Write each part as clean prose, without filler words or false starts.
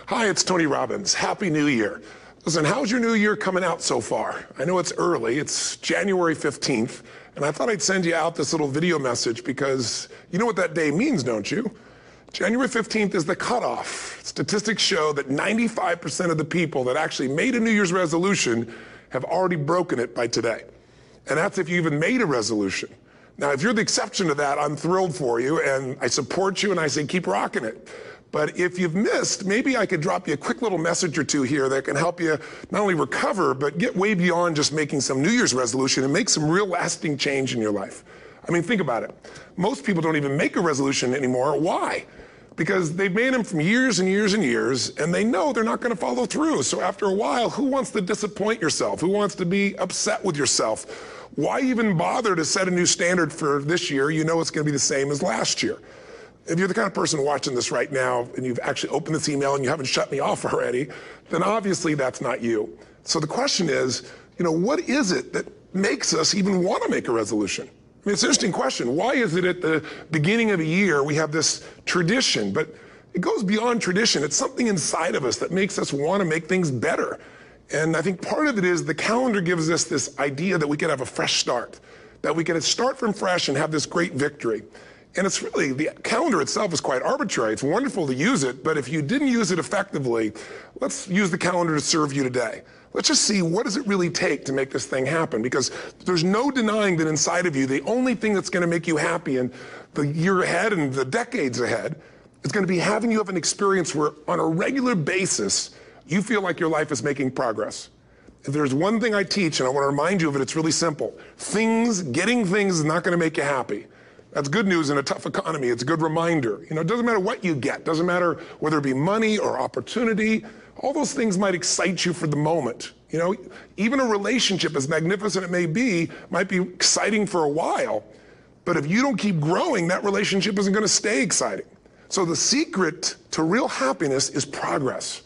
Hi, it's Tony Robbins. Happy New Year. Listen, how's your new year coming out so far? I know it's early. It's January 15th, and I thought I'd send you out this little video message because you know what that day means, don't you? January 15th is the cutoff. Statistics show that 95% of the people that actually made a New Year's resolution have already broken it by today. And that's if you even made a resolution. Now, if you're the exception to that, I'm thrilled for you, and I support you, and I say keep rocking it. But if you've missed, maybe I could drop you a quick little message or two here that can help you not only recover, but get way beyond just making some New Year's resolution and make some real lasting change in your life. I mean, think about it. Most people don't even make a resolution anymore. Why? Because they've made them from years and years and years, and they know they're not going to follow through. So after a while, who wants to disappoint yourself? Who wants to be upset with yourself? Why even bother to set a new standard for this year? You know it's going to be the same as last year. If you're the kind of person watching this right now and you've actually opened this email and you haven't shut me off already, then obviously that's not you. So the question is, what is it that makes us even want to make a resolution? I mean, it's an interesting question. Why is it at the beginning of a year we have this tradition? But it goes beyond tradition. It's something inside of us that makes us want to make things better. And I think part of it is the calendar gives us this idea that we could have a fresh start, that we could start from fresh and have this great victory. And it's really, the calendar itself is quite arbitrary. It's wonderful to use it, but if you didn't use it effectively, let's use the calendar to serve you today. Let's just see, what does it really take to make this thing happen? Because there's no denying that inside of you, the only thing that's going to make you happy in the year ahead and the decades ahead is going to be having you have an experience where on a regular basis, you feel like your life is making progress. If there's one thing I teach, and I want to remind you of it, it's really simple. Getting things is not going to make you happy. That's good news in a tough economy. It's a good reminder. It doesn't matter what you get. Doesn't matter whether it be money or opportunity. All those things might excite you for the moment. Even a relationship, as magnificent it may be, might be exciting for a while. But if you don't keep growing, that relationship isn't going to stay exciting. So the secret to real happiness is progress.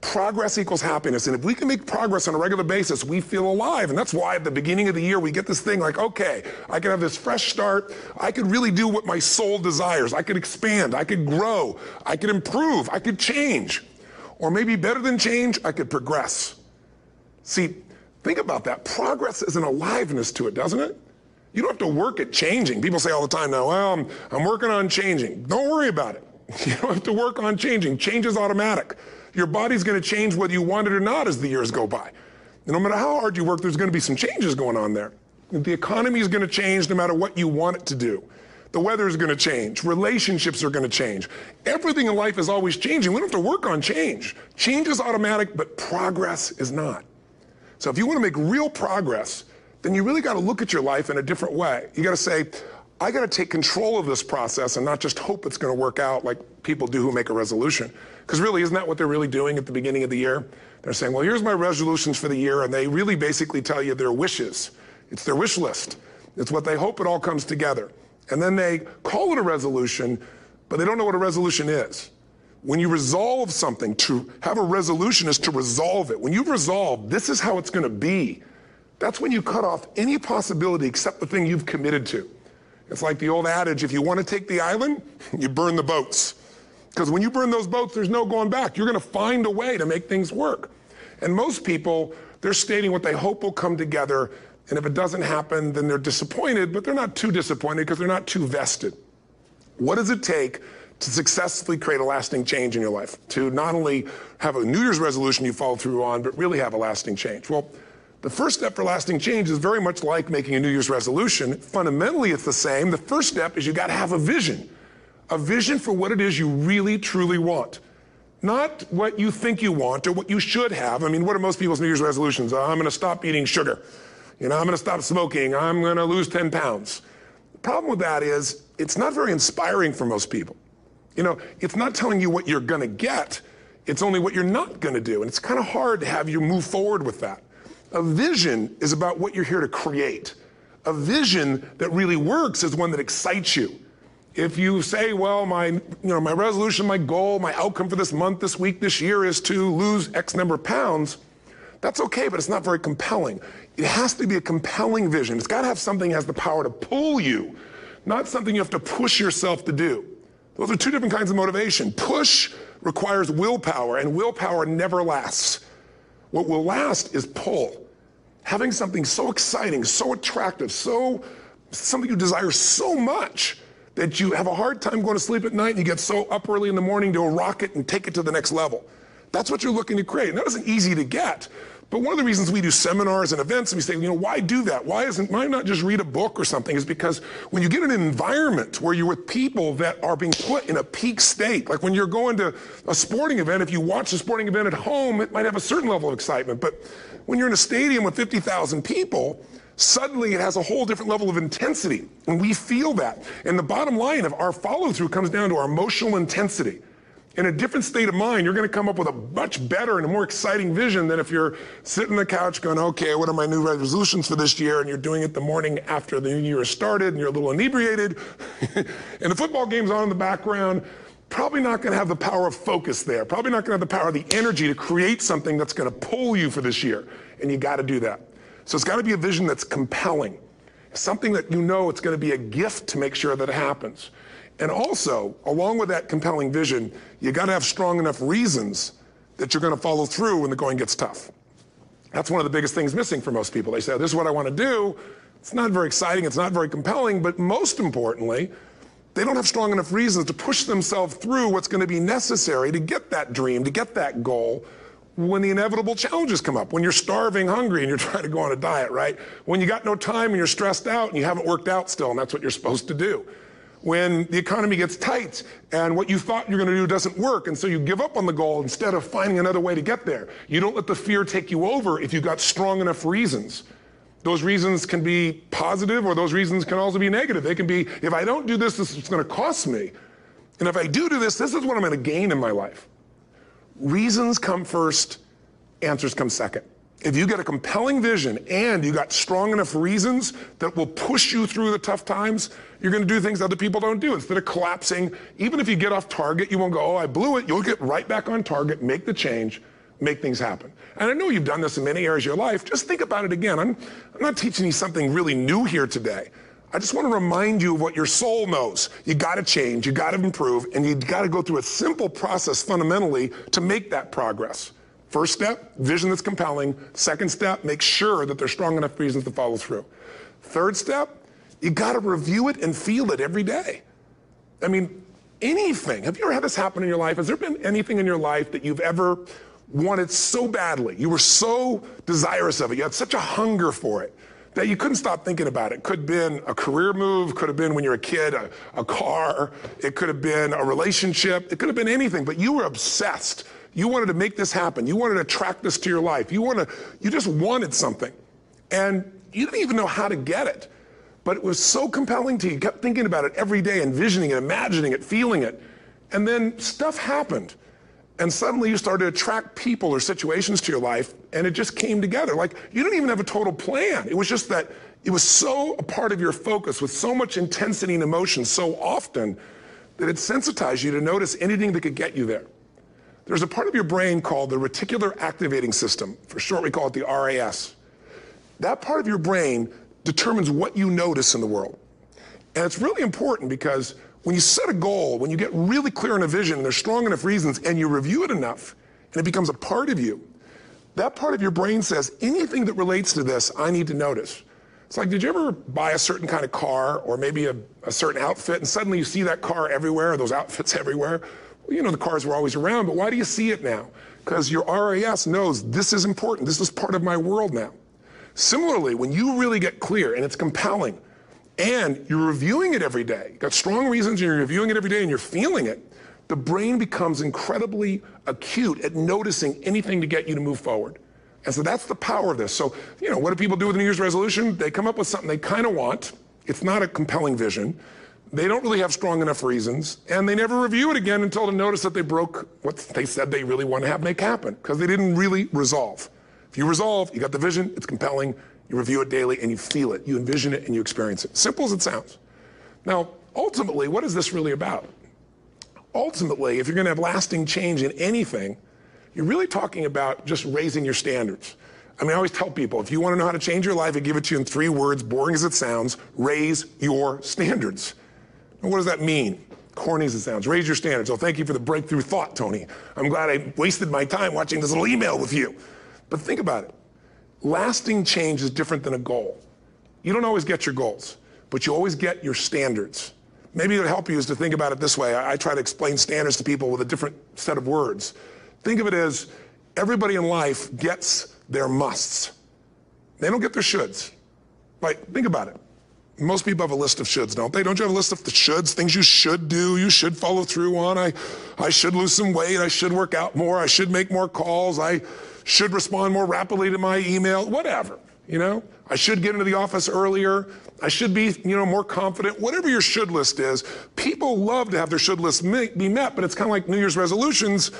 Progress equals happiness. And if we can make progress on a regular basis, we feel alive. And that's why at the beginning of the year, we get this thing like, okay, I can have this fresh start. I could really do what my soul desires. I could expand. I could grow. I could improve. I could change. Or maybe better than change, I could progress. See, think about that. Progress is an aliveness to it, doesn't it? You don't have to work at changing. People say all the time now, well, I'm working on changing. Don't worry about it. You don't have to work on changing. Change is automatic. Your body's going to change whether you want it or not as the years go by. And no matter how hard you work, there's going to be some changes going on there. The economy is going to change no matter what you want it to do. The weather is going to change. Relationships are going to change. Everything in life is always changing. We don't have to work on change. Change is automatic, but progress is not. So if you want to make real progress, then you really got to look at your life in a different way. You got to say, I got to take control of this process and not just hope it's going to work out like people do who make a resolution. Because really, isn't that what they're really doing at the beginning of the year? They're saying, well, here's my resolutions for the year, and they really basically tell you their wishes. It's their wish list. It's what they hope it all comes together. And then they call it a resolution, but they don't know what a resolution is. When you resolve something, to have a resolution is to resolve it. When you've resolved, this is how it's going to be. That's when you cut off any possibility except the thing you've committed to. It's like the old adage, if you want to take the island, you burn the boats. Because when you burn those boats, there's no going back. You're going to find a way to make things work. And most people, they're stating what they hope will come together. And if it doesn't happen, then they're disappointed, but they're not too disappointed because they're not too vested. What does it take to successfully create a lasting change in your life? To not only have a New Year's resolution you follow through on, but really have a lasting change? Well, the first step for lasting change is very much like making a New Year's resolution. Fundamentally, it's the same. The first step is you got to have a vision for what it is you really, truly want. Not what you think you want or what you should have. I mean, what are most people's New Year's resolutions? I'm going to stop eating sugar. I'm going to stop smoking. I'm going to lose 10 pounds. The problem with that is it's not very inspiring for most people. It's not telling you what you're going to get. It's only what you're not going to do. And it's kind of hard to have you move forward with that. A vision is about what you're here to create. A vision that really works is one that excites you. If you say, well, my resolution, my goal, my outcome for this month, this week, this year is to lose X number of pounds, that's okay, but it's not very compelling. It has to be a compelling vision. It's got to have something that has the power to pull you, not something you have to push yourself to do. Those are two different kinds of motivation. Push requires willpower, and willpower never lasts. What will last is pull. Having something so exciting, so attractive, something you desire so much that you have a hard time going to sleep at night and you get so up early in the morning to rock it and take it to the next level. That's what you're looking to create. And that isn't easy to get. But one of the reasons we do seminars and events and we say, why do that? Why not just read a book or something? Is because when you get in an environment where you're with people that are being put in a peak state, like when you're going to a sporting event, if you watch a sporting event at home, it might have a certain level of excitement. But when you're in a stadium with 50,000 people, suddenly it has a whole different level of intensity. And we feel that. And the bottom line of our follow-through comes down to our emotional intensity. In a different state of mind, you're going to come up with a much better and a more exciting vision than if you're sitting on the couch going, okay, what are my new resolutions for this year? And you're doing it the morning after the new year started and you're a little inebriated and the football game's on in the background. Probably not going to have the power of focus there. Probably not going to have the power of the energy to create something that's going to pull you for this year. And you got to do that. So it's got to be a vision that's compelling. Something that it's going to be a gift to make sure that it happens. And also, along with that compelling vision, you got to have strong enough reasons that you're going to follow through when the going gets tough. That's one of the biggest things missing for most people. They say, this is what I want to do. It's not very exciting. It's not very compelling. But most importantly, they don't have strong enough reasons to push themselves through what's going to be necessary to get that dream, to get that goal when the inevitable challenges come up. When you're starving, hungry, and you're trying to go on a diet, right? When you got no time and you're stressed out and you haven't worked out still, and that's what you're supposed to do. When the economy gets tight and what you thought you're going to do doesn't work, and so you give up on the goal instead of finding another way to get there. You don't let the fear take you over if you've got strong enough reasons. Those reasons can be positive, or those reasons can also be negative. They can be, if I don't do this, this is what's going to cost me. And if I do this, this is what I'm going to gain in my life. Reasons come first, answers come second. If you get a compelling vision and you got strong enough reasons that will push you through the tough times, you're going to do things other people don't do. Instead of collapsing, even if you get off target, you won't go, oh, I blew it. You'll get right back on target, make the change, make things happen. And I know you've done this in many areas of your life. Just think about it again. I'm not teaching you something really new here today. I just want to remind you of what your soul knows. You got to change, you got to improve, and you got to go through a simple process fundamentally to make that progress. First step, vision that's compelling. Second step, make sure that there's strong enough reasons to follow through. Third step, you got to review it and feel it every day. I mean, anything. Have you ever had this happen in your life? Has there been anything in your life that you've ever wanted so badly? You were so desirous of it. You had such a hunger for it that you couldn't stop thinking about it. Could have been a career move, could have been when you were a kid, a car, it could have been a relationship, it could have been anything, but you were obsessed. You wanted to make this happen. You wanted to attract this to your life. You just wanted something. And you didn't even know how to get it. But it was so compelling to you. You kept thinking about it every day, envisioning it, imagining it, feeling it. And then stuff happened. And suddenly you started to attract people or situations to your life, and it just came together. Like, you didn't even have a total plan. It was just that it was so a part of your focus with so much intensity and emotion so often that it sensitized you to notice anything that could get you there. There's a part of your brain called the reticular activating system. For short, we call it the RAS. That part of your brain determines what you notice in the world. And it's really important because when you set a goal, when you get really clear on a vision, and there's strong enough reasons, and you review it enough, and it becomes a part of you, that part of your brain says, anything that relates to this, I need to notice. It's like, did you ever buy a certain kind of car or maybe a certain outfit, and suddenly you see that car everywhere, or those outfits everywhere? Well, the cars were always around, but why do you see it now? Because your RAS knows this is important. This is part of my world now. Similarly, when you really get clear and it's compelling and you're reviewing it every day, you've got strong reasons and you're reviewing it every day and you're feeling it, the brain becomes incredibly acute at noticing anything to get you to move forward. And so that's the power of this. So, what do people do with a New Year's resolution? They come up with something they kind of want. It's not a compelling vision. They don't really have strong enough reasons, and they never review it again until to notice that they broke what they said they really want to have make happen, because they didn't really resolve. If you resolve, you got the vision, it's compelling, you review it daily, and you feel it. You envision it, and you experience it. Simple as it sounds. Now, ultimately, what is this really about? Ultimately, if you're going to have lasting change in anything, you're really talking about just raising your standards. I mean, I always tell people, if you want to know how to change your life, I give it to you in 3 words, boring as it sounds: raise your standards. What does that mean? Corny as it sounds. Raise your standards. Oh, thank you for the breakthrough thought, Tony. I'm glad I wasted my time watching this little email with you. But think about it. Lasting change is different than a goal. You don't always get your goals, but you always get your standards. Maybe it'll help you is to think about it this way. I try to explain standards to people with a different set of words. Think of it as everybody in life gets their musts. They don't get their shoulds. Like, think about it. Most people have a list of shoulds, don't they? Don't you have a list of the shoulds, things you should do, you should follow through on? I should lose some weight, I should work out more, I should make more calls, I should respond more rapidly to my email, whatever, you know? I should get into the office earlier, I should be, more confident, whatever your should list is. People love to have their should list be met, but it's kind of like New Year's resolutions.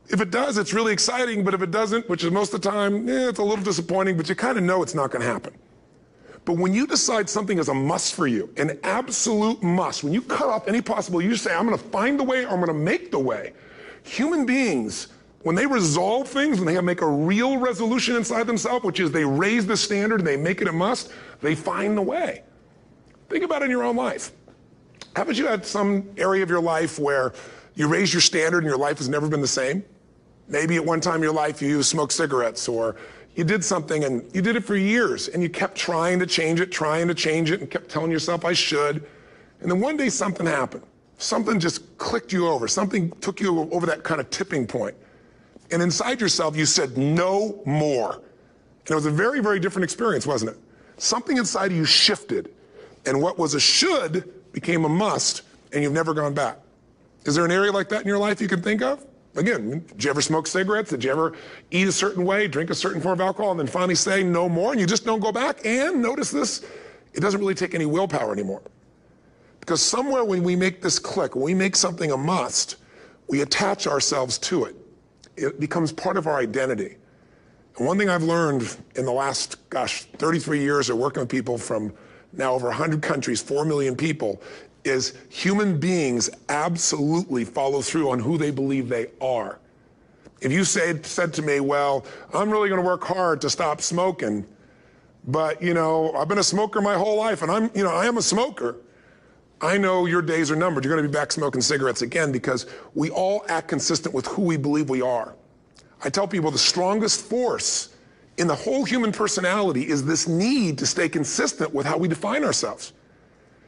If it does, it's really exciting, but if it doesn't, which is most of the time, it's a little disappointing, but you kind of know it's not going to happen. But when you decide something is a must for you, an absolute must, when you cut off any possible, you say, I'm going to find the way or I'm going to make the way. Human beings, when they resolve things, when they make a real resolution inside themselves, which is they raise the standard and they make it a must, they find the way. Think about it in your own life. Haven't you had some area of your life where you raise your standard and your life has never been the same? Maybe at one time in your life you smoked cigarettes, or you did something and you did it for years and you kept trying to change it and kept telling yourself I should. And then one day something happened. Something just clicked you over. Something took you over that kind of tipping point. And inside yourself you said no more. And it was a very, very different experience, wasn't it? Something inside of you shifted and what was a should became a must and you've never gone back. Is there an area like that in your life you can think of? Again, did you ever smoke cigarettes? Did you ever eat a certain way, drink a certain form of alcohol, and then finally say no more, and you just don't go back? And notice this, it doesn't really take any willpower anymore. Because somewhere when we make this click, when we make something a must, we attach ourselves to it. It becomes part of our identity. And one thing I've learned in the last, 33 years of working with people from now over 100 countries, 4 million people, is human beings absolutely follow through on who they believe they are. If you said to me, well, I'm really going to work hard to stop smoking, but I've been a smoker my whole life and I am a smoker. I know your days are numbered. You're going to be back smoking cigarettes again because we all act consistent with who we believe we are. I tell people the strongest force in the whole human personality is this need to stay consistent with how we define ourselves.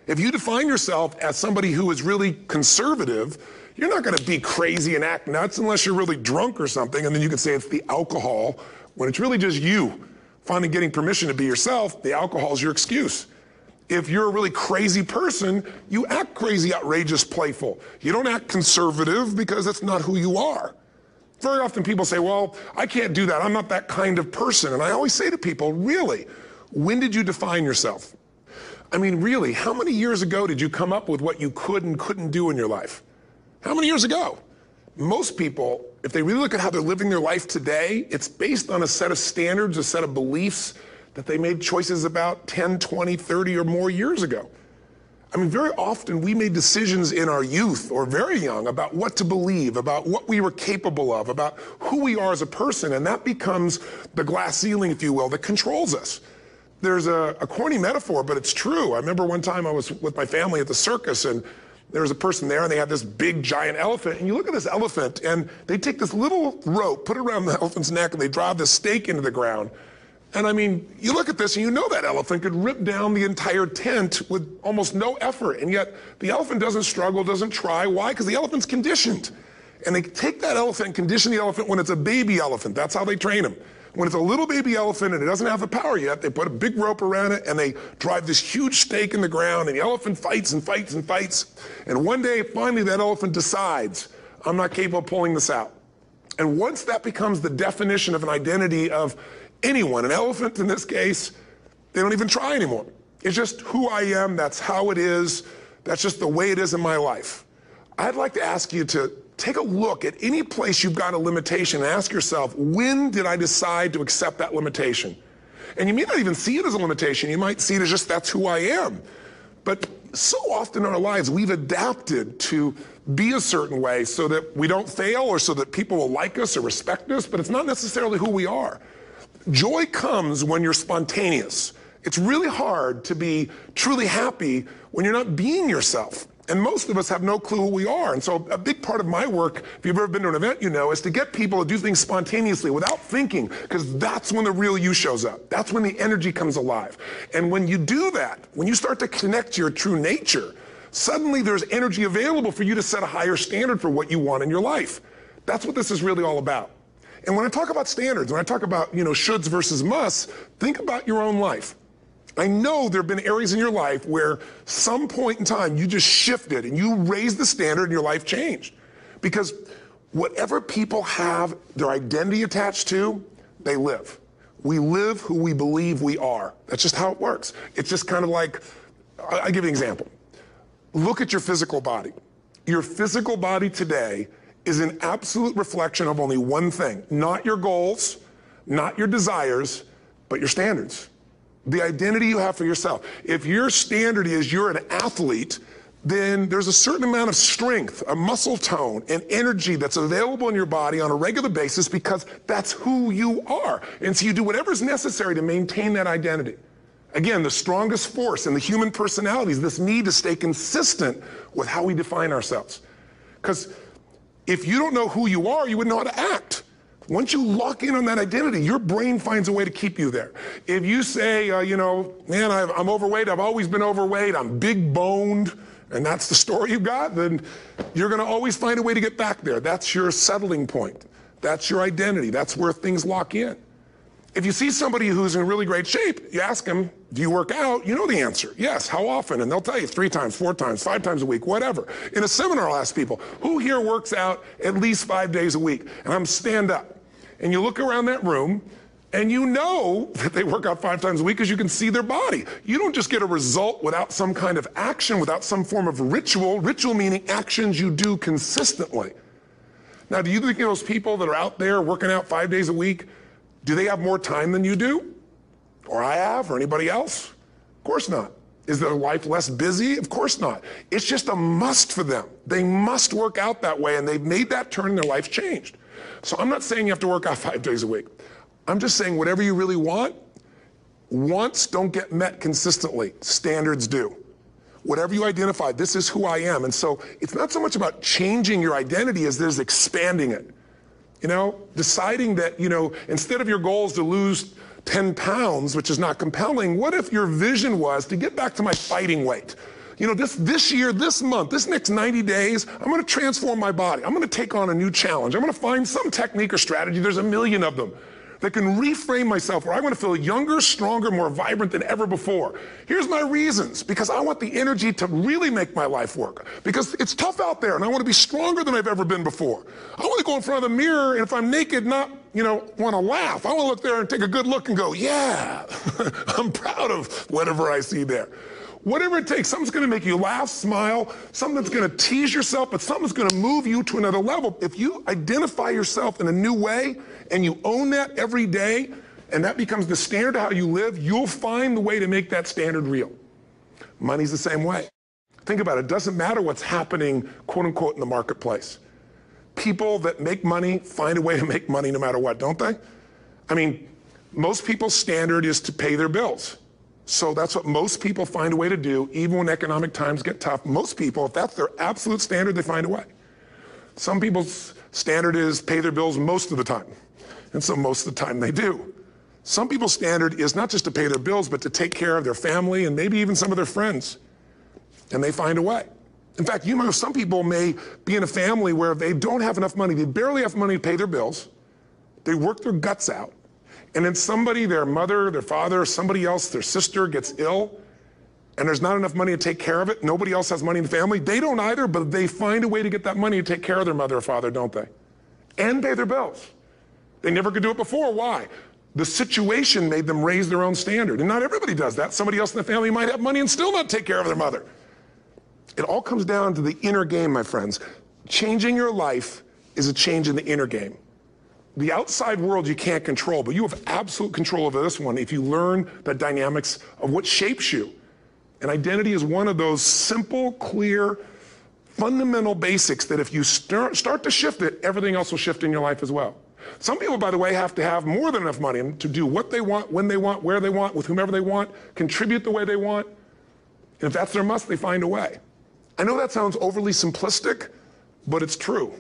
If you define yourself as somebody who is really conservative, you're not going to be crazy and act nuts unless you're really drunk or something, and then you can say it's the alcohol, when it's really just you finally getting permission to be yourself. The alcohol is your excuse. If you're a really crazy person, you act crazy, outrageous, playful. You don't act conservative because that's not who you are. Very often people say, well, I can't do that. I'm not that kind of person. And I always say to people, really, when did you define yourself? I mean, really, how many years ago did you come up with what you could and couldn't do in your life? How many years ago? Most people, if they really look at how they're living their life today, it's based on a set of standards, a set of beliefs that they made choices about 10, 20, 30 or more years ago. I mean, very often we made decisions in our youth or very young about what to believe, about what we were capable of, about who we are as a person, and that becomes the glass ceiling, if you will, that controls us. There's a corny metaphor, but it's true. I remember one time I was with my family at the circus, and there was a person there, and they had this big, giant elephant. And you look at this elephant, and they take this little rope, put it around the elephant's neck, and they drive this stake into the ground. And I mean, you look at this, and you know that elephant could rip down the entire tent with almost no effort. And yet, the elephant doesn't struggle, doesn't try. Why? Because the elephant's conditioned. And they take that elephant and condition the elephant when it's a baby elephant. That's how they train him. When it's a little baby elephant and it doesn't have the power yet, they put a big rope around it and they drive this huge stake in the ground, and the elephant fights and fights and fights. And one day, finally, that elephant decides, I'm not capable of pulling this out. And once that becomes the definition of an identity of anyone, an elephant in this case, they don't even try anymore. It's just who I am, that's how it is, that's just the way it is in my life. I'd like to ask you to take a look at any place you've got a limitation and ask yourself, when did I decide to accept that limitation? And you may not even see it as a limitation. You might see it as just that's who I am. But so often in our lives, we've adapted to be a certain way so that we don't fail or so that people will like us or respect us, but it's not necessarily who we are. Joy comes when you're spontaneous. It's really hard to be truly happy when you're not being yourself. And most of us have no clue who we are. And so a big part of my work, if you've ever been to an event, you know, is to get people to do things spontaneously without thinking, because that's when the real you shows up. That's when the energy comes alive. And when you do that, when you start to connect to your true nature, suddenly there's energy available for you to set a higher standard for what you want in your life. That's what this is really all about. And when I talk about standards, when I talk about, you know, shoulds versus musts, think about your own life. I know there have been areas in your life where some point in time you just shifted and you raised the standard and your life changed. Because whatever people have their identity attached to, they live. We live who we believe we are. That's just how it works. It's just kind of like, I'll give you an example. Look at your physical body. Your physical body today is an absolute reflection of only one thing. Not your goals, not your desires, but your standards. The identity you have for yourself. If your standard is you're an athlete, then there's a certain amount of strength, a muscle tone, and energy that's available in your body on a regular basis because that's who you are. And so you do whatever's necessary to maintain that identity. Again, the strongest force in the human personality is this need to stay consistent with how we define ourselves. Because if you don't know who you are, you wouldn't know how to act. Once you lock in on that identity, your brain finds a way to keep you there. If you say, you know, man, I'm overweight, I've always been overweight, I'm big boned, and that's the story you got, then you're going to always find a way to get back there. That's your settling point. That's your identity. That's where things lock in. If you see somebody who's in really great shape, you ask them, do you work out? You know the answer. Yes. How often? And they'll tell you 3 times, 4 times, 5 times a week, whatever. In a seminar, I'll ask people, who here works out at least 5 days a week? And I'm stand up. And you look around that room, and you know that they work out 5 times a week because you can see their body. You don't just get a result without some kind of action, without some form of ritual. Ritual meaning actions you do consistently. Now, do you think those people that are out there working out 5 days a week, do they have more time than you do? Or I have, or anybody else? Of course not. Is their life less busy? Of course not. It's just a must for them. They must work out that way, and they've made that turn and their life's changed. So I'm not saying you have to work out 5 days a week. I'm just saying whatever you really want, wants don't get met consistently. Standards do. Whatever you identify, this is who I am. And so it's not so much about changing your identity as there's expanding it. You know, deciding that, you know, instead of your goal is to lose 10 pounds, which is not compelling, what if your vision was to get back to my fighting weight? You know, this year, this month, this next 90 days, I'm going to transform my body. I'm going to take on a new challenge. I'm going to find some technique or strategy, there's a million of them, that can reframe myself where I want to feel younger, stronger, more vibrant than ever before. Here's my reasons. Because I want the energy to really make my life work. Because it's tough out there, and I want to be stronger than I've ever been before. I want to go in front of the mirror, and if I'm naked, not, you know, want to laugh. I want to look there and take a good look and go, yeah, I'm proud of whatever I see there. Whatever it takes, something's going to make you laugh, smile, something that's going to tease yourself, but something's going to move you to another level. If you identify yourself in a new way and you own that every day, and that becomes the standard of how you live, you'll find the way to make that standard real. Money's the same way. Think about it. It doesn't matter what's happening, quote unquote, in the marketplace. People that make money find a way to make money no matter what, don't they? I mean, most people's standard is to pay their bills. So that's what most people find a way to do, even when economic times get tough. Most people, if that's their absolute standard, they find a way. Some people's standard is pay their bills most of the time. And so most of the time they do. Some people's standard is not just to pay their bills, but to take care of their family and maybe even some of their friends. And they find a way. In fact, you know, some people may be in a family where they don't have enough money. They barely have money to pay their bills. They work their guts out. And then somebody, their mother, their father, somebody else, their sister gets ill, and there's not enough money to take care of it. Nobody else has money in the family. They don't either, but they find a way to get that money to take care of their mother or father, don't they? And pay their bills. They never could do it before. Why? The situation made them raise their own standard. And not everybody does that. Somebody else in the family might have money and still not take care of their mother. It all comes down to the inner game, my friends. Changing your life is a change in the inner game. The outside world you can't control, but you have absolute control over this one if you learn the dynamics of what shapes you. And identity is one of those simple, clear, fundamental basics that if you start to shift it, everything else will shift in your life as well. Some people, by the way, have to have more than enough money to do what they want, when they want, where they want, with whomever they want, contribute the way they want. And if that's their must, they find a way. I know that sounds overly simplistic, but it's true.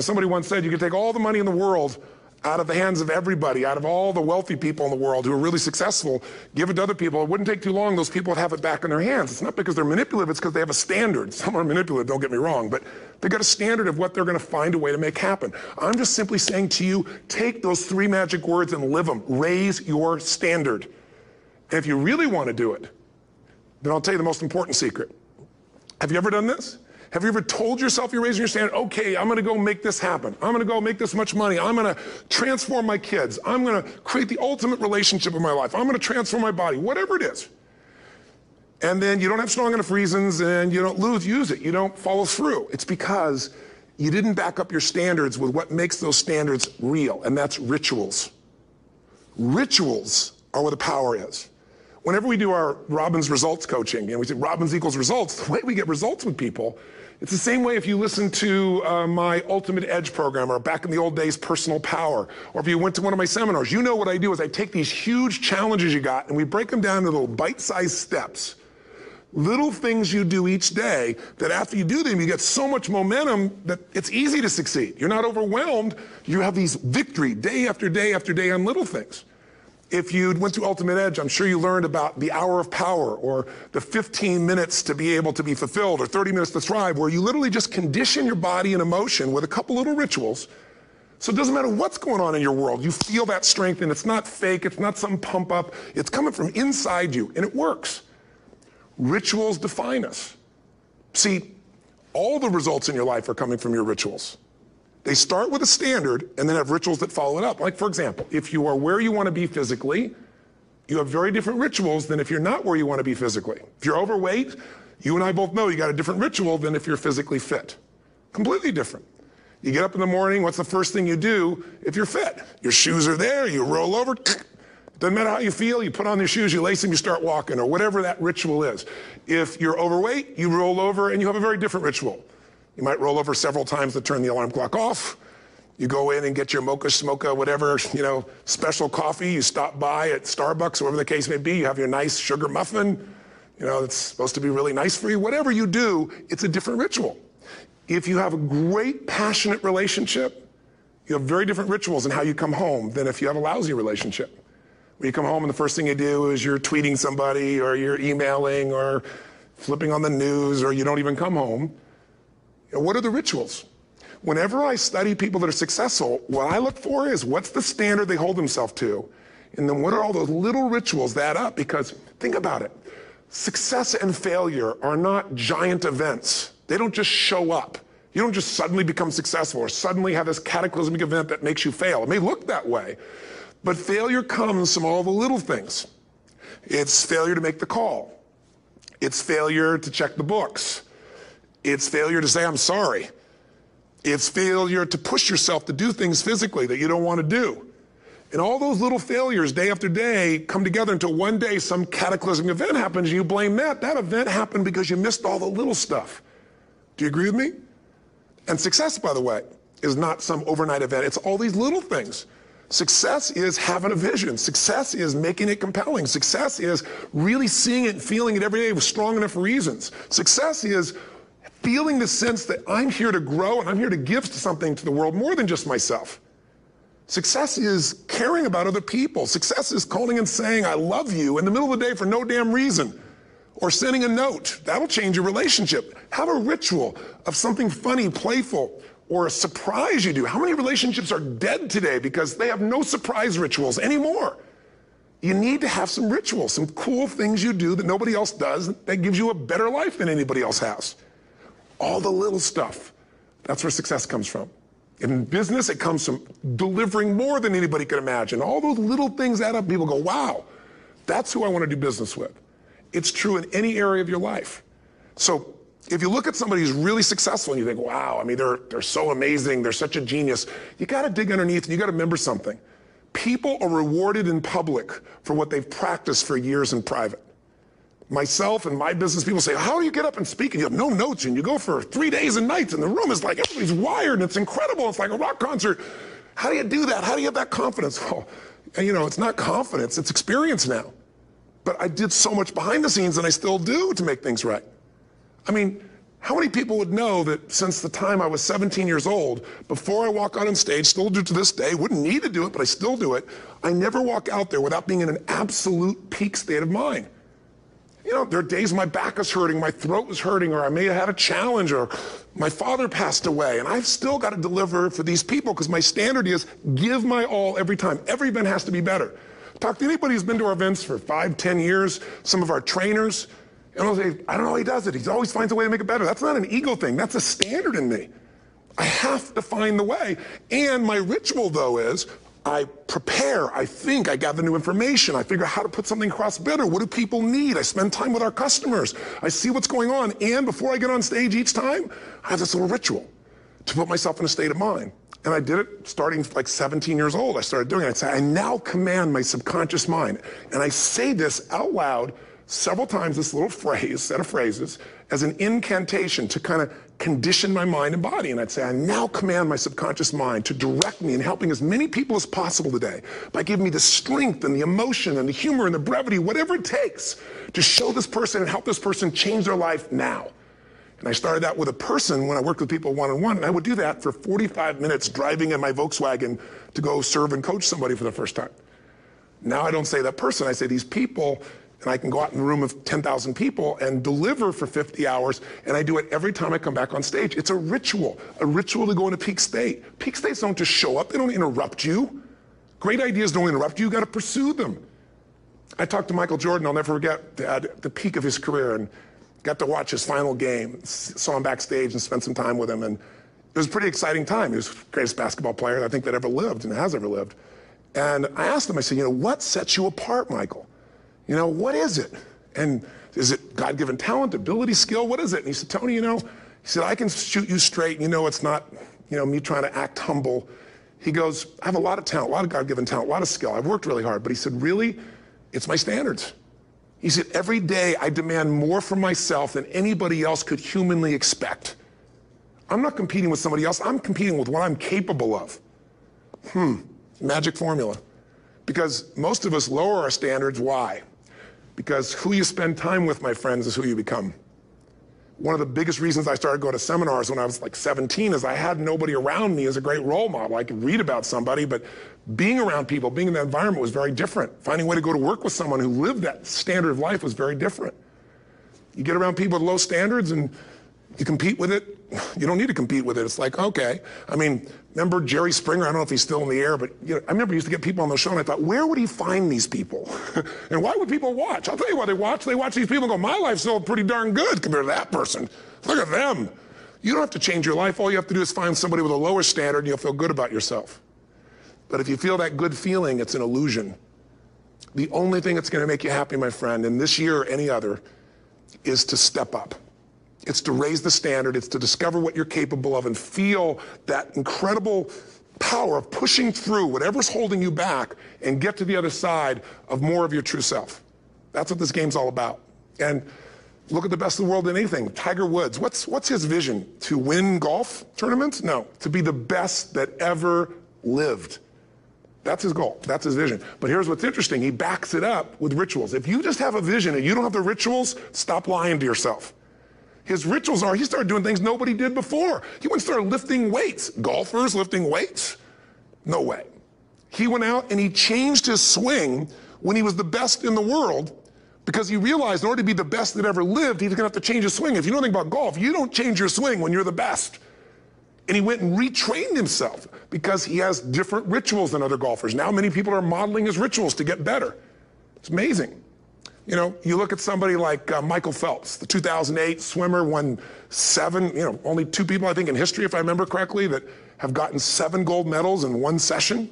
Somebody once said you could take all the money in the world out of the hands of everybody, out of all the wealthy people in the world who are really successful, give it to other people. It wouldn't take too long, those people would have it back in their hands. It's not because they're manipulative, it's because they have a standard. Some are manipulative, don't get me wrong, but they've got a standard of what they're going to find a way to make happen. I'm just simply saying to you, take those 3 magic words and live them. Raise your standard. And if you really want to do it, then I'll tell you the most important secret. Have you ever done this? Have you ever told yourself you're raising your standard? Okay, I'm going to go make this happen. I'm going to go make this much money. I'm going to transform my kids. I'm going to create the ultimate relationship in my life. I'm going to transform my body, whatever it is. And then you don't have strong enough reasons and you don't use it. You don't follow through. It's because you didn't back up your standards with what makes those standards real, and that's rituals. Rituals are where the power is. Whenever we do our Robbins results coaching, and we say Robbins equals results, the way we get results with people, it's the same way if you listen to my Ultimate Edge program, or back in the old days, Personal Power, or if you went to one of my seminars. You know what I do is I take these huge challenges you got and we break them down into little bite-sized steps. Little things you do each day that after you do them, you get so much momentum that it's easy to succeed. You're not overwhelmed. You have these victory day after day after day on little things. If you went to Ultimate Edge, I'm sure you learned about the hour of power, or the 15 minutes to be able to be fulfilled, or 30 minutes to thrive, where you literally just condition your body and emotion with a couple little rituals. So it doesn't matter what's going on in your world. You feel that strength, and it's not fake. It's not some pump up. It's coming from inside you, and it works. Rituals define us. See, all the results in your life are coming from your rituals. They start with a standard and then have rituals that follow it up. Like, for example, if you are where you want to be physically, you have very different rituals than if you're not where you want to be physically. If you're overweight, you and I both know you got a different ritual than if you're physically fit. Completely different. You get up in the morning, what's the first thing you do if you're fit? Your shoes are there, you roll over, doesn't matter how you feel, you put on your shoes, you lace them, you start walking, or whatever that ritual is. If you're overweight, you roll over and you have a very different ritual. You might roll over several times to turn the alarm clock off. You go in and get your mocha, smocha, whatever, special coffee. You stop by at Starbucks, or whatever the case may be. You have your nice sugar muffin. It's supposed to be really nice for you. Whatever you do, it's a different ritual. If you have a great, passionate relationship, you have very different rituals in how you come home than if you have a lousy relationship. When you come home and the first thing you do is you're tweeting somebody, or you're emailing, or flipping on the news, or you don't even come home. What are the rituals? Whenever I study people that are successful, what I look for is what's the standard they hold themselves to, and then what are all those little rituals that add up? Because think about it. Success and failure are not giant events. They don't just show up. You don't just suddenly become successful or suddenly have this cataclysmic event that makes you fail. It may look that way, but failure comes from all the little things. It's failure to make the call. It's failure to check the books. It's failure to say, I'm sorry. It's failure to push yourself to do things physically that you don't want to do. And all those little failures day after day come together until one day some cataclysmic event happens and you blame that. That event happened because you missed all the little stuff. Do you agree with me? And success, by the way, is not some overnight event. It's all these little things. Success is having a vision. Success is making it compelling. Success is really seeing it and feeling it every day with strong enough reasons. Success is feeling the sense that I'm here to grow and I'm here to give something to the world more than just myself. Success is caring about other people. Success is calling and saying, I love you in the middle of the day for no damn reason. Or sending a note. That'll change your relationship. Have a ritual of something funny, playful, or a surprise you do. How many relationships are dead today because they have no surprise rituals anymore? You need to have some rituals, some cool things you do that nobody else does that gives you a better life than anybody else has. All the little stuff, that's where success comes from. In business, it comes from delivering more than anybody could imagine. All those little things add up. People go, wow, that's who I want to do business with. It's true in any area of your life. So if you look at somebody who's really successful and you think, wow, they're so amazing, they're such a genius, you got to dig underneath and you got to remember something. People are rewarded in public for what they've practiced for years in private. Myself and my business people say, how do you get up and speak? And you have no notes and you go for 3 days and nights and the room is like, everybody's wired and it's incredible. It's like a rock concert. How do you do that? How do you have that confidence? Well, it's not confidence, it's experience now. But I did so much behind the scenes and I still do to make things right. How many people would know that since the time I was 17 years old, before I walk out on stage, still do to this day, wouldn't need to do it, but I still do it, I never walk out there without being in an absolute peak state of mind. You know, there are days my back is hurting, my throat was hurting, or I may have had a challenge, or my father passed away, and I've still got to deliver for these people because my standard is give my all every time. Every event has to be better. Talk to anybody who's been to our events for 5, 10 years, some of our trainers, and I'll say, I don't know how he does it. He always finds a way to make it better. That's not an ego thing. That's a standard in me. I have to find the way. And my ritual, though, is I prepare, I think, I gather new information, I figure out how to put something across better. What do people need? I spend time with our customers. I see what's going on. And before I get on stage each time, I have this little ritual to put myself in a state of mind. And I did it starting like 17 years old. I started doing it. I'd say, I now command my subconscious mind. And I say this out loud several times, this little phrase, set of phrases, as an incantation to kind of condition my mind and body. And I'd say, I now command my subconscious mind to direct me in helping as many people as possible today by giving me the strength and the emotion and the humor and the brevity, whatever it takes to show this person and help this person change their life now. And I started that with a person when I worked with people one-on-one, and I would do that for 45 minutes driving in my Volkswagen to go serve and coach somebody for the first time. Now I don't say that person, I say these people, and I can go out in a room of 10,000 people and deliver for 50 hours, and I do it every time I come back on stage. It's a ritual to go into peak state. Peak states don't just show up, they don't interrupt you. Great ideas don't interrupt you, you gotta pursue them. I talked to Michael Jordan, I'll never forget, at the peak of his career, and got to watch his final game, saw him backstage and spent some time with him, and it was a pretty exciting time. He was the greatest basketball player I think that ever lived and has ever lived. And I asked him, I said, what sets you apart, Michael? What is it? And is it God-given talent, ability, skill? What is it? And he said, Tony, he said, I can shoot you straight. It's not, me trying to act humble. He goes, I have a lot of talent, a lot of God-given talent, a lot of skill. I've worked really hard. But he said, really, it's my standards. He said, every day I demand more from myself than anybody else could humanly expect. I'm not competing with somebody else. I'm competing with what I'm capable of. Magic formula. Because most of us lower our standards. Why? Because who you spend time with, my friends, is who you become. One of the biggest reasons I started going to seminars when I was like 17 is I had nobody around me as a great role model. I could read about somebody, but being around people, being in that environment was very different. Finding a way to go to work with someone who lived that standard of life was very different. You get around people with low standards and you compete with it. You don't need to compete with it. It's like, okay. Remember Jerry Springer? I don't know if he's still in the air, but I remember he used to get people on the show, and I thought, where would he find these people? And why would people watch? I'll tell you why they watch. They watch these people and go, my life's still pretty darn good compared to that person. Look at them. You don't have to change your life. All you have to do is find somebody with a lower standard, and you'll feel good about yourself. But if you feel that good feeling, it's an illusion. The only thing that's going to make you happy, my friend, and this year or any other, is to step up. It's to raise the standard. It's to discover what you're capable of and feel that incredible power of pushing through whatever's holding you back and get to the other side of more of your true self. That's what this game's all about. And look at the best of the world in anything. Tiger Woods, what's his vision? To win golf tournaments? No, to be the best that ever lived. That's his goal. That's his vision. But here's what's interesting. He backs it up with rituals. If you just have a vision and you don't have the rituals, stop lying to yourself. His rituals are, he started doing things nobody did before. He went and started lifting weights. Golfers lifting weights? No way. He went out and he changed his swing when he was the best in the world because he realized in order to be the best that ever lived, he's gonna have to change his swing. If you know anything about golf, you don't change your swing when you're the best. And he went and retrained himself because he has different rituals than other golfers. Now many people are modeling his rituals to get better. It's amazing. You look at somebody like Michael Phelps, the 2008 swimmer, won 7, only 2 people, I think, in history, if I remember correctly, that have gotten 7 gold medals in one session.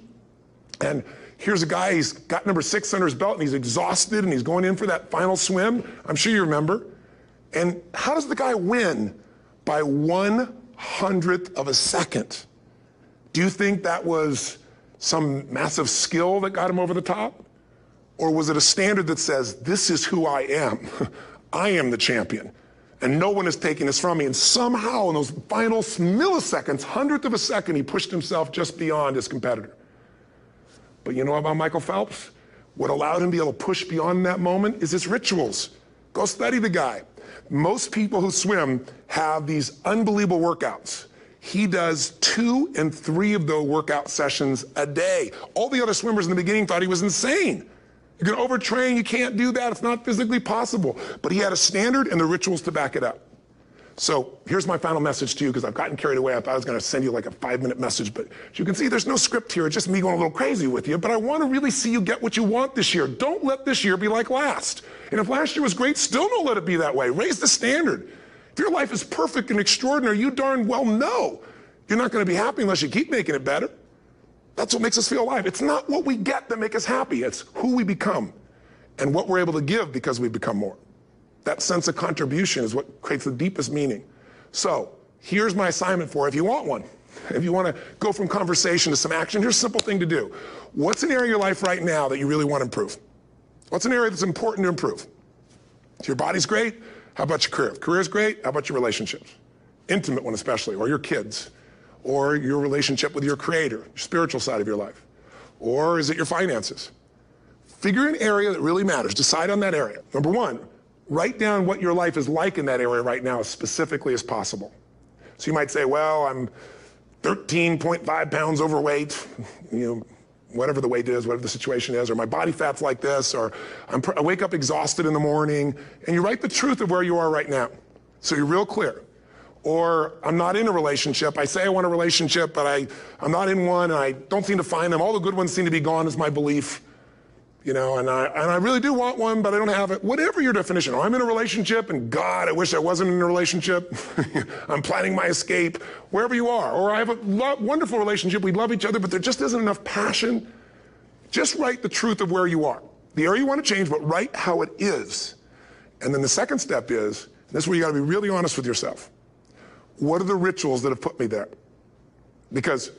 And here's a guy, he's got number 6 under his belt, and he's exhausted, and he's going in for that final swim. I'm sure you remember. And how does the guy win? By 1/100th of a second. Do you think that was some massive skill that got him over the top? Or was it a standard that says, this is who I am. I am the champion. And no one is taking this from me. And somehow in those final milliseconds, 100th of a second, he pushed himself just beyond his competitor. But you know about Michael Phelps? What allowed him to be able to push beyond that moment is his rituals. Go study the guy. Most people who swim have these unbelievable workouts. He does 2 and 3 of those workout sessions a day. All the other swimmers in the beginning thought he was insane. You're gonna overtrain, you can't do that, it's not physically possible. But he had a standard and the rituals to back it up. So here's my final message to you, because I've gotten carried away. I thought I was gonna send you like a 5-minute message, but as you can see, there's no script here. It's just me going a little crazy with you, but I wanna really see you get what you want this year. Don't let this year be like last. And if last year was great, still don't let it be that way. Raise the standard. If your life is perfect and extraordinary, you darn well know you're not gonna be happy unless you keep making it better. That's what makes us feel alive. It's not what we get that makes us happy. It's who we become and what we're able to give because we become more. That sense of contribution is what creates the deepest meaning. So here's my assignment for you if you want one. If you want to go from conversation to some action, here's a simple thing to do. What's an area of your life right now that you really want to improve? What's an area that's important to improve? If your body's great, how about your career? If career's great, how about your relationships? Intimate one especially, or your kids, or your relationship with your creator, your spiritual side of your life. Or is it your finances? Figure an area that really matters. Decide on that area. Number 1, write down what your life is like in that area right now as specifically as possible. So you might say, well, I'm 13.5 pounds overweight, whatever the weight is, whatever the situation is, or my body fat's like this, or I wake up exhausted in the morning, and you write the truth of where you are right now. So you're real clear. Or I'm not in a relationship. I say I want a relationship, but I'm not in one, and I don't seem to find them. All the good ones seem to be gone is my belief. And I really do want one, but I don't have it. Whatever your definition. Or I'm in a relationship, and God, I wish I wasn't in a relationship. I'm planning my escape, wherever you are. Or I have a wonderful relationship, we love each other, but there just isn't enough passion. Just write the truth of where you are. The area you want to change, but write how it is. And then the second step is, and this is where you got to be really honest with yourself. What are the rituals that have put me there? Because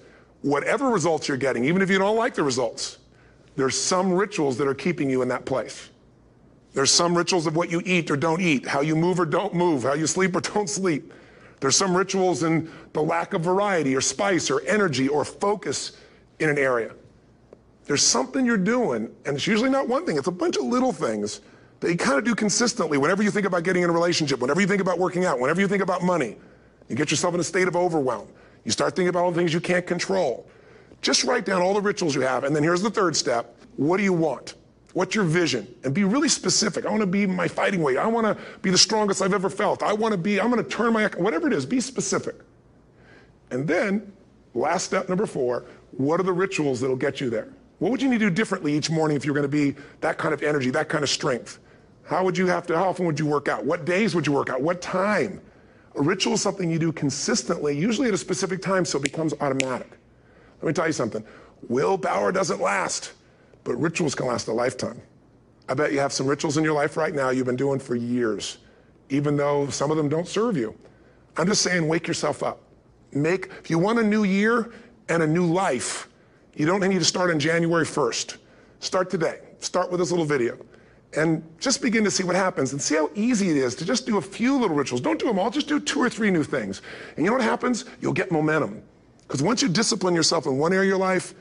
whatever results you're getting, even if you don't like the results, there's some rituals that are keeping you in that place. There's some rituals of what you eat or don't eat, how you move or don't move, how you sleep or don't sleep. There's some rituals in the lack of variety or spice or energy or focus in an area. There's something you're doing, and it's usually not one thing, it's a bunch of little things that you kind of do consistently whenever you think about getting in a relationship, whenever you think about working out, whenever you think about money. You get yourself in a state of overwhelm. You start thinking about all the things you can't control. Just write down all the rituals you have, and then here's the third step. What do you want? What's your vision? And be really specific. I want to be my fighting weight. I want to be the strongest I've ever felt. I'm going to turn my, whatever it is, be specific. And then, last step, number 4, what are the rituals that'll get you there? What would you need to do differently each morning if you're going to be that kind of energy, that kind of strength? How often would you work out? What days would you work out? What time? A ritual is something you do consistently, usually at a specific time, so it becomes automatic. Let me tell you something. Willpower doesn't last, but rituals can last a lifetime. I bet you have some rituals in your life right now you've been doing for years, even though some of them don't serve you. I'm just saying, wake yourself up. If you want a new year and a new life, you don't need to start on January 1st. Start today. Start with this little video. And just begin to see what happens and see how easy it is to just do a few little rituals. Don't do them all, just do 2 or 3 new things. And you know what happens? You'll get momentum. Because once you discipline yourself in one area of your life,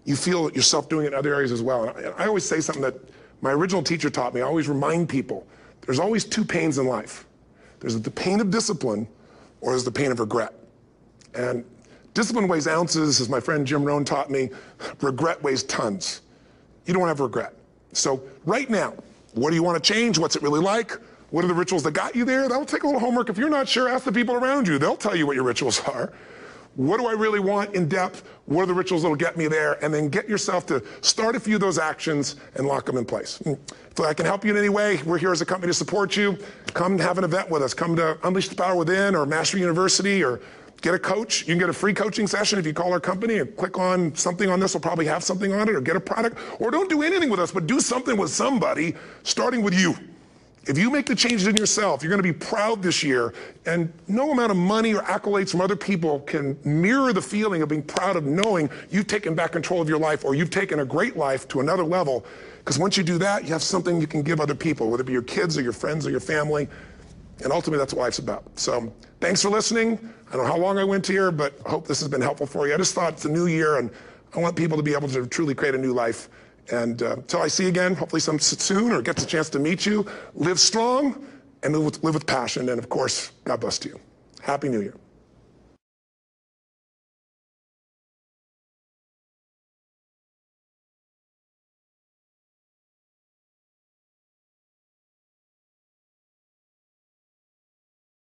you feel yourself doing it in other areas as well. And I always say something that my original teacher taught me. I always remind people, there's always 2 pains in life. There's the pain of discipline, or there's the pain of regret. And discipline weighs ounces, as my friend Jim Rohn taught me. Regret weighs tons. You don't want to have regret. So right now, what do you want to change? What's it really like? What are the rituals that got you there? That'll take a little homework. If you're not sure, ask the people around you. They'll tell you what your rituals are. What do I really want in depth? What are the rituals that'll get me there? And then get yourself to start a few of those actions and lock them in place. If I can help you in any way, we're here as a company to support you. Come have an event with us. Come to Unleash the Power Within or Mastery University, or get a coach. You can get a free coaching session if you call our company and click on something on this. Will probably have something on it, or get a product. Or don't do anything with us, but do something with somebody, starting with you. If you make the changes in yourself, you're going to be proud this year, and no amount of money or accolades from other people can mirror the feeling of being proud of knowing you've taken back control of your life, or you've taken a great life to another level. Because once you do that, you have something you can give other people, whether it be your kids or your friends or your family. And ultimately, that's what life's about. So thanks for listening. I don't know how long I went here, but I hope this has been helpful for you. I just thought it's a new year, and I want people to be able to truly create a new life. And until I see you again, hopefully soon, or gets a chance to meet you, live strong, and live with passion. And of course, God bless to you. Happy New Year.